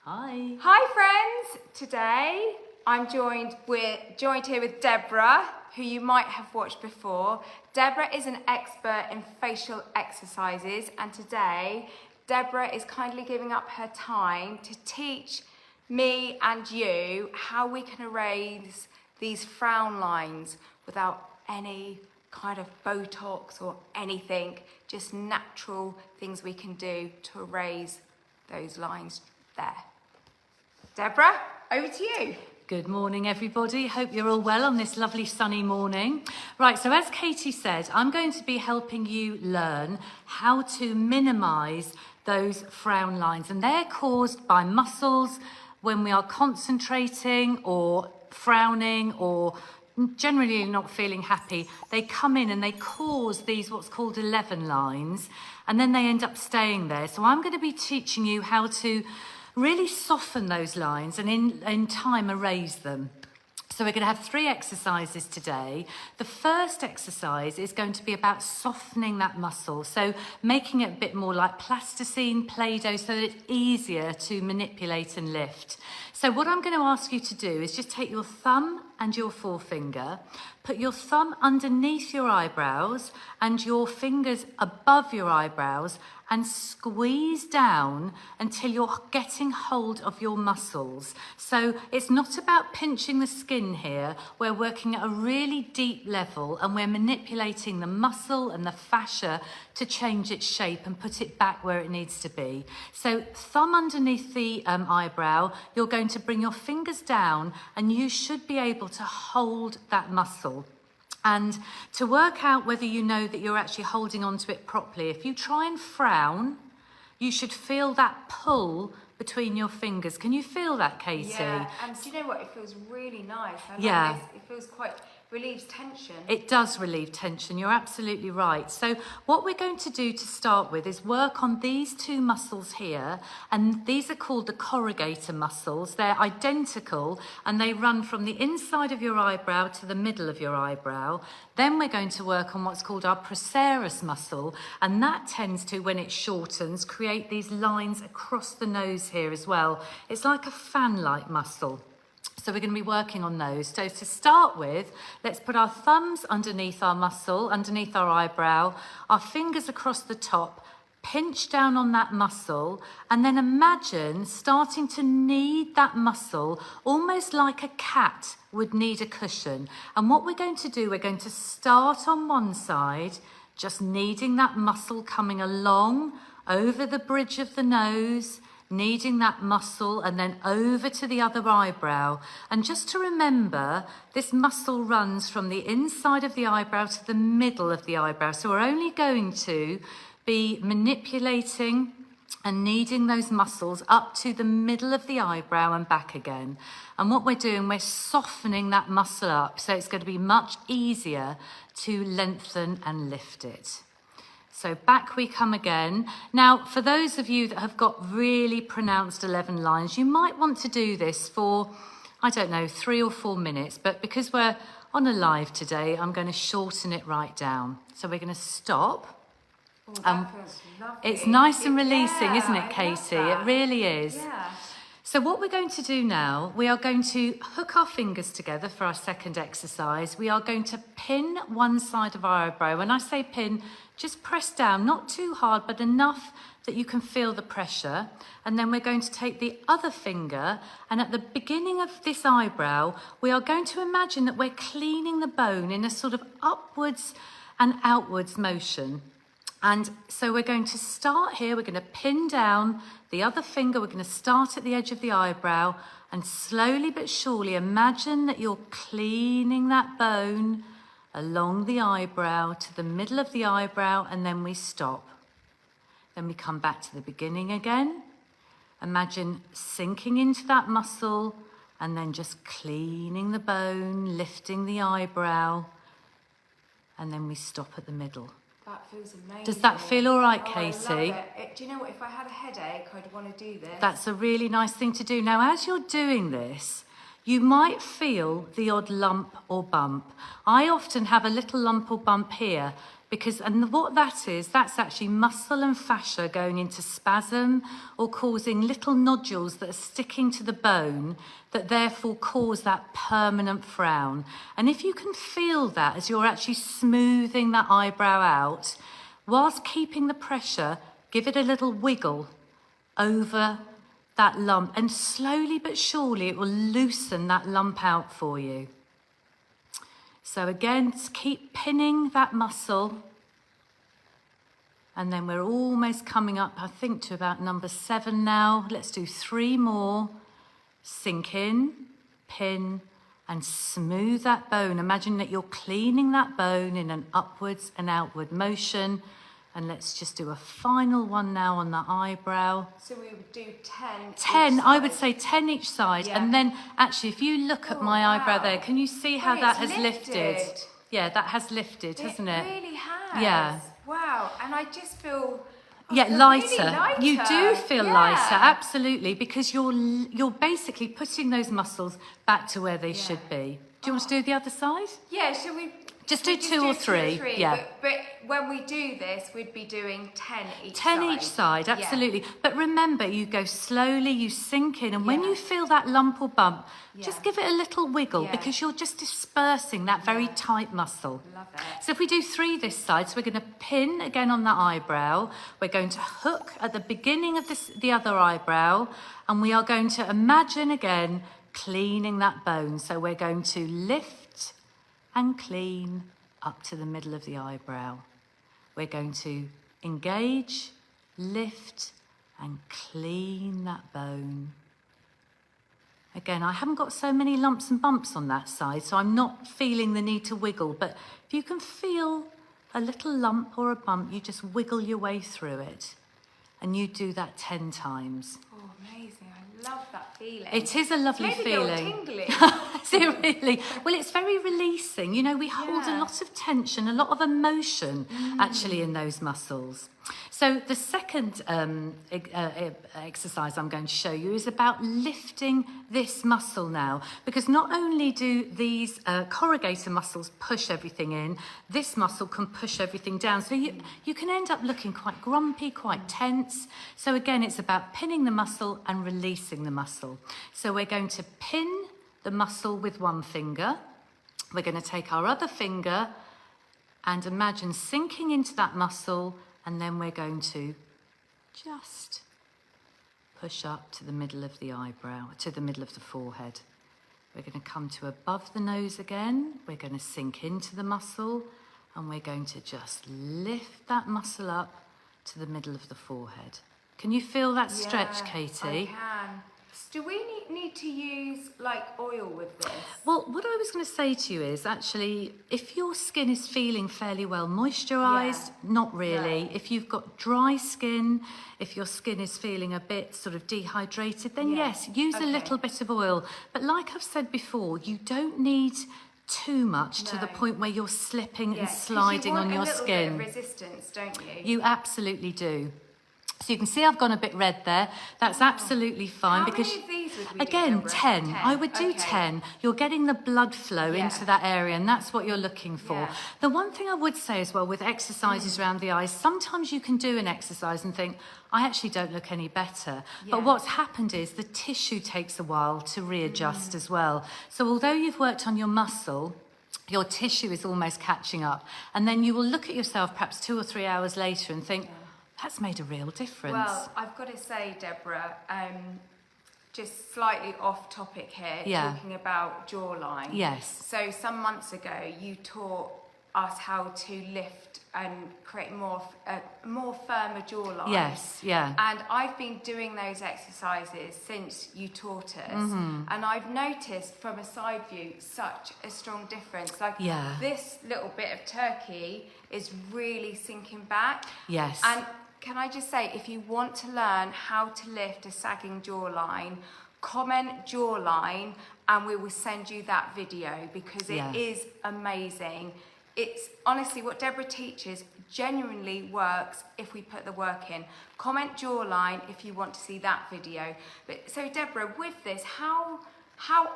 Hi. Hi friends! Today I'm joined here with Deborah, who you might have watched before. Deborah is an expert in facial exercises, and today Deborah is kindly giving up her time to teach me and you how we can erase these frown lines without any kind of Botox or anything, just natural things we can do to erase those lines there. Deborah, over to you. Good morning, everybody. Hope you're all well on this lovely sunny morning. Right, so as Katie said, I'm going to be helping you learn how to minimise those frown lines, and they're caused by muscles when we are concentrating or frowning or generally not feeling happy. They come in and they cause these what's called 11 lines, and then they end up staying there. So I'm going to be teaching you how to really soften those lines and in time erase them. So we're going to have 3 exercises today. The first exercise is going to be about softening that muscle, so making it a bit more like plasticine, Play-Doh, so that it's easier to manipulate and lift. So what I'm going to ask you to do is just take your thumb and your forefinger, put your thumb underneath your eyebrows and your fingers above your eyebrows, and squeeze down until you're getting hold of your muscles. So it's not about pinching the skin here. We're working at a really deep level and we're manipulating the muscle and the fascia to change its shape and put it back where it needs to be. So thumb underneath the eyebrow, you're going to bring your fingers down and you should be able to hold that muscle. And to work out whether you know that you're actually holding onto it properly, if you try and frown, you should feel that pull between your fingers. Can you feel that, Katie? Yeah, and do you know what? It feels really nice. Yeah. It feels relieves tension. It does relieve tension, you're absolutely right. So what we're going to do to start with is work on these 2 muscles here, and these are called the corrugator muscles. They're identical and they run from the inside of your eyebrow to the middle of your eyebrow. Then we're going to work on what's called our Procerus muscle, and that tends to, when it shortens, create these lines across the nose here as well. It's like a fan-like muscle. So we're going to be working on those. So to start with, let's put our thumbs underneath our muscle, underneath our eyebrow, our fingers across the top, pinch down on that muscle, and then imagine starting to knead that muscle almost like a cat would knead a cushion. And what we're going to do, we're going to start on one side, just kneading that muscle, coming along over the bridge of the nose, kneading that muscle, and then over to the other eyebrow. And just to remember, this muscle runs from the inside of the eyebrow to the middle of the eyebrow. So we're only going to be manipulating and kneading those muscles up to the middle of the eyebrow and back again. And what we're doing, we're softening that muscle up, so it's going to be much easier to lengthen and lift it. So back we come again. Now, for those of you that have got really pronounced 11 lines, you might want to do this for, I don't know, 3 or 4 minutes. But because we're on a live today, I'm going to shorten it right down. So we're going to stop. Oh, that feels lovely. It's nice and releasing, isn't it, Katie? It really is. Yeah. So what we're going to do now, we are going to hook our fingers together for our second exercise. We are going to pin one side of our eyebrow. When I say pin, just press down, not too hard, but enough that you can feel the pressure. And then we're going to take the other finger, and at the beginning of this eyebrow, we are going to imagine that we're cleaning the bone in a sort of upwards and outwards motion. And so we're going to start here, we're going to pin down the other finger, we're going to start at the edge of the eyebrow, and slowly but surely imagine that you're cleaning that bone along the eyebrow to the middle of the eyebrow, and then we stop. Then we come back to the beginning again. Imagine sinking into that muscle and then just cleaning the bone, lifting the eyebrow, and then we stop at the middle. That feels amazing. Does that feel all right, Oh, Katie? I love it. Do you know what? If I had a headache, I'd want to do this. That's a really nice thing to do. Now, as you're doing this, you might feel the odd lump or bump. I often have a little lump or bump here And what that is, that's actually muscle and fascia going into spasm or causing little nodules that are sticking to the bone that therefore cause that permanent frown. And if you can feel that as you're actually smoothing that eyebrow out, whilst keeping the pressure, give it a little wiggle over that lump, and slowly but surely it will loosen that lump out for you. So again, just keep pinning that muscle. And then we're almost coming up, I think, to about number 7 now. Let's do 3 more. Sink in, pin, and smooth that bone. Imagine that you're cleaning that bone in an upwards and outward motion. And let's just do a final one now on the eyebrow. So we would do 10 10, each I would side. say 10 each side. Yeah. And then actually, if you look at my eyebrow there, can you see how Oh, that it's has lifted? lifted. Yeah, that has lifted, hasn't it? It really has. Yeah. Wow. And I just feel... I Yeah, feel lighter. really lighter. You do feel Yeah. lighter, absolutely, because you're basically putting those muscles back to where they should be. Do you want to do the other side? Yeah, shall we... Just do 2 or 3. Yeah. But when we do this, we'd be doing 10 each 10 side. each side, absolutely. But remember, you go slowly, you sink in, and when Yeah. you feel that lump or bump, just Yeah. give it a little wiggle Yeah. because you're just dispersing that very tight muscle. Love it. So if we do 3 this side, so we're going to pin again on the eyebrow, we're going to hook at the beginning of the other eyebrow, and we are going to imagine again cleaning that bone. So we're going to lift and clean up to the middle of the eyebrow. We're going to engage, lift, and clean that bone. Again, I haven't got so many lumps and bumps on that side, so I'm not feeling the need to wiggle, but if you can feel a little lump or a bump, you just wiggle your way through it. And you do that 10 times. Oh, amazing. I love that feeling. It is a lovely Maybe feeling. you're tingling. Is it really? Well, it's very releasing. You know, we hold a Yeah. lot of tension, a lot of emotion actually in those muscles. So the second exercise I'm going to show you is about lifting this muscle now, because not only do these corrugator muscles push everything in, this muscle can push everything down. So you can end up looking quite grumpy, quite tense. So again, it's about pinning the muscle and releasing the muscle. So we're going to pin the muscle with one finger. We're going to take our other finger and imagine sinking into that muscle, and then we're going to just push up to the middle of the eyebrow, to the middle of the forehead. We're going to come to above the nose again. We're going to sink into the muscle, and we're going to just lift that muscle up to the middle of the forehead. Can you feel that stretch, Katie? I can. Do we need to use like oil with this? Well, what I was going to say to you is actually, if your skin is feeling fairly well moisturised, not really. No. If you've got dry skin, if your skin is feeling a bit sort of dehydrated, then yes, use a little bit of oil. But like I've said before, you don't need too much to the point where you're slipping and sliding on your skin. You want a little bit of resistance, don't you? You absolutely do. So you can see I've gone a bit red there. That's absolutely fine. How because many of these would we do, again, Deborah? 10. I would do Okay. 10. You're getting the blood flow Yeah. into that area, and that's what you're looking for. Yeah. The one thing I would say as well with exercises around the eyes, sometimes you can do an exercise and think, I actually don't look any better. But Yeah. what's happened is the tissue takes a while to readjust as well. So although you've worked on your muscle, your tissue is almost catching up. And then you will look at yourself perhaps 2 or 3 hours later and think, that's made a real difference. Well, I've got to say, Deborah, just slightly off topic here, talking about jawline. Yes. So some months ago, you taught us how to lift and create a more firmer jawline. Yes, yeah. And I've been doing those exercises since you taught us. And I've noticed from a side view such a strong difference. Like this little bit of turkey is really sinking back. Yes. And can I just say, if you want to learn how to lift a sagging jawline, comment jawline and we will send you that video because it is amazing. It's honestly what Deborah teaches genuinely works if we put the work in. Comment jawline if you want to see that video. But so Deborah, with this, how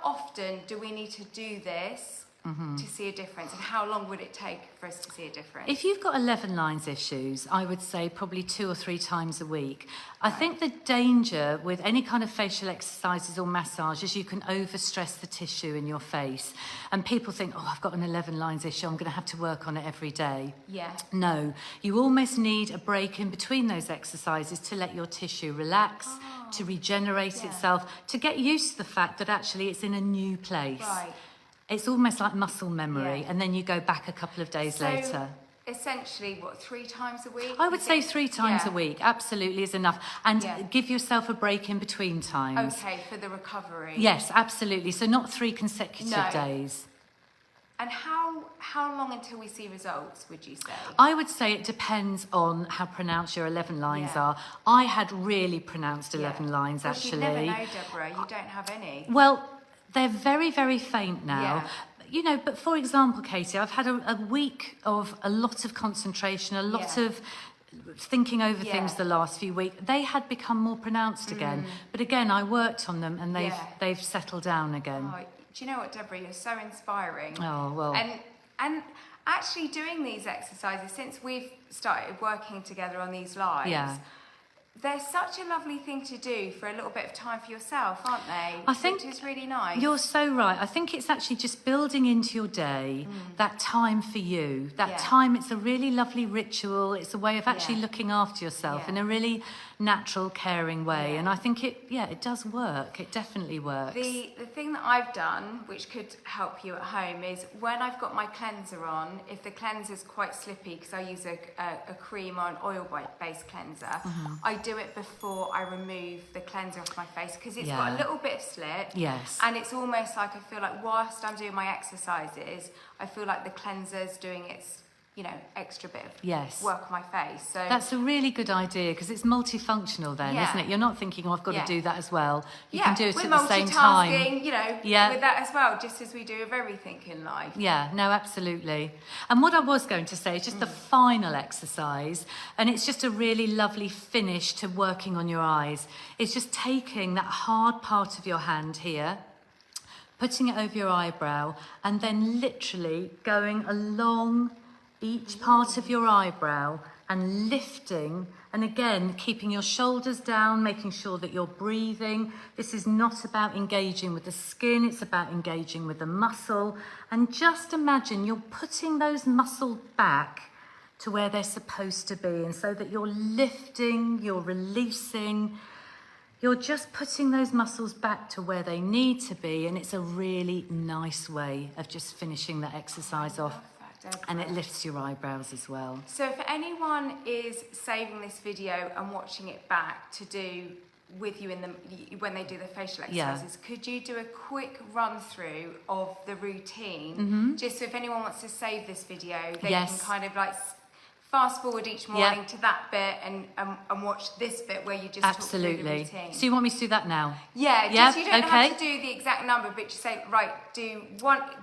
often do we need to do this to see a difference, and how long would it take for us to see a difference? If you've got 11 lines issues, I would say probably 2 or 3 times a week. I think the danger with any kind of facial exercises or massage is you can overstress the tissue in your face. And people think, oh, I've got an 11 lines issue, I'm going to have to work on it every day. Yeah. No, you almost need a break in between those exercises to let your tissue relax, to regenerate itself, to get used to the fact that actually it's in a new place. Right. It's almost like muscle memory, and then you go back a couple of days later. Essentially, what, 3 times a week? I would say 3 times a week, absolutely is enough. And give yourself a break in between times. Okay, for the recovery. Yes, absolutely. So not 3 consecutive days. And how long until we see results, would you say? I would say it depends on how pronounced your 11 lines are. I had really pronounced 11 lines, actually. You never know, Deborah. You don't have any. Well, they're very, very faint now. You know, but for example, Katie, I've had a week of a lot of concentration, a lot of thinking over things the last few weeks. They had become more pronounced again. But again, I worked on them and they've settled down again. Oh, do you know what, Deborah? You're so inspiring. Oh, well. And actually doing these exercises, since we've started working together on these lives, they're such a lovely thing to do for a little bit of time for yourself, aren't they? I think which is really nice. You're so right. I think it's actually just building into your day that time for you. That time, it's a really lovely ritual. It's a way of actually looking after yourself in a really natural, caring way. And I think it does work. It definitely works. The thing that I've done, which could help you at home, is when I've got my cleanser on, if the cleanser's quite slippy, because I use a cream or an oil-based cleanser, I do it before I remove the cleanser off my face, because it's got a little bit of slip. Yes. And it's almost like I feel like whilst I'm doing my exercises, I feel like the cleanser's doing its extra bit of work on my face. So that's a really good idea, because it's multifunctional then, isn't it? You're not thinking, oh, I've got to do that as well. You can do it at the same time. Multitasking, with that as well, just as we do with everything in life. Yeah, no, absolutely. And what I was going to say is just the final exercise, and it's just a really lovely finish to working on your eyes. It's just taking that hard part of your hand here, putting it over your eyebrow, and then literally going along each part of your eyebrow and lifting, and again keeping your shoulders down, making sure that you're breathing. This is not about engaging with the skin, it's about engaging with the muscle. And just imagine you're putting those muscles back to where they're supposed to be, and so that you're lifting, you're releasing, you're just putting those muscles back to where they need to be. And it's a really nice way of just finishing the exercise off. And it lifts your eyebrows as well. So if anyone is saving this video and watching it back to do with you when they do the facial exercises, could you do a quick run through of the routine? Just so if anyone wants to save this video, they can kind of like fast forward each morning to that bit and watch this bit where you just talk through the routine. So you want me to do that now? Yeah, just you don't have to do the exact number, but just say, right, do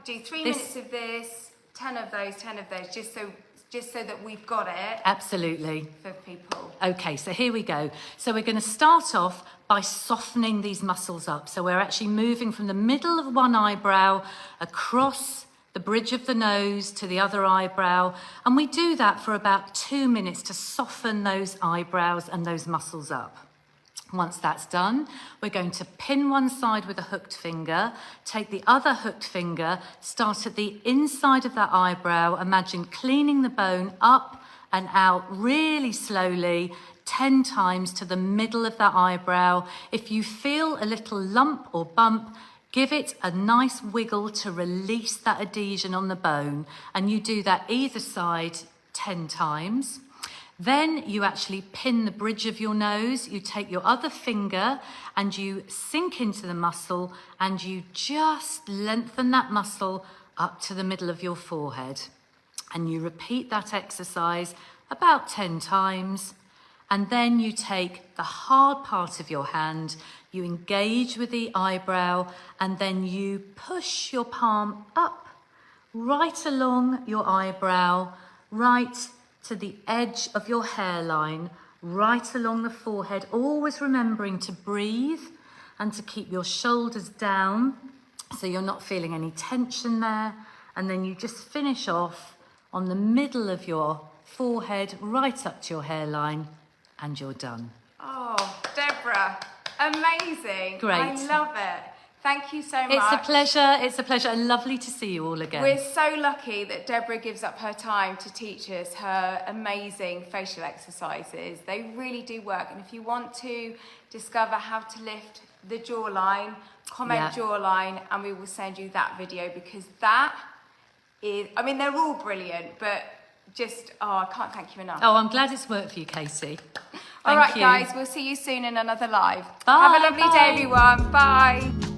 3 minutes of this, 10 of those, just so that we've got it. Absolutely. For people. Okay, so here we go. So we're going to start off by softening these muscles up. So we're actually moving from the middle of one eyebrow across the bridge of the nose to the other eyebrow. And we do that for about 2 minutes to soften those eyebrows and those muscles up. Once that's done, we're going to pin one side with a hooked finger, take the other hooked finger, start at the inside of that eyebrow, imagine cleaning the bone up and out really slowly, 10 times to the middle of that eyebrow. If you feel a little lump or bump, give it a nice wiggle to release that adhesion on the bone, and you do that either side 10 times. Then you actually pin the bridge of your nose, you take your other finger and you sink into the muscle and you just lengthen that muscle up to the middle of your forehead. And you repeat that exercise about 10 times. And then you take the hard part of your hand, you engage with the eyebrow, and then you push your palm up, right along your eyebrow, right to the edge of your hairline, right along the forehead, always remembering to breathe and to keep your shoulders down so you're not feeling any tension there. and then you just finish off on the middle of your forehead, right up to your hairline, and you're done. Oh, Deborah, amazing. Great. I love it. Thank you so much. It's a pleasure, and lovely to see you all again. We're so lucky that Deborah gives up her time to teach us her amazing facial exercises. They really do work, and if you want to discover how to lift the jawline, comment jawline, and we will send you that video, because that is, I mean, they're all brilliant, but just, I can't thank you enough. Oh, I'm glad it's worked for you, Katie. All right, Thank you. guys, we'll see you soon in another live. Bye, Have a lovely bye. day, everyone. Bye.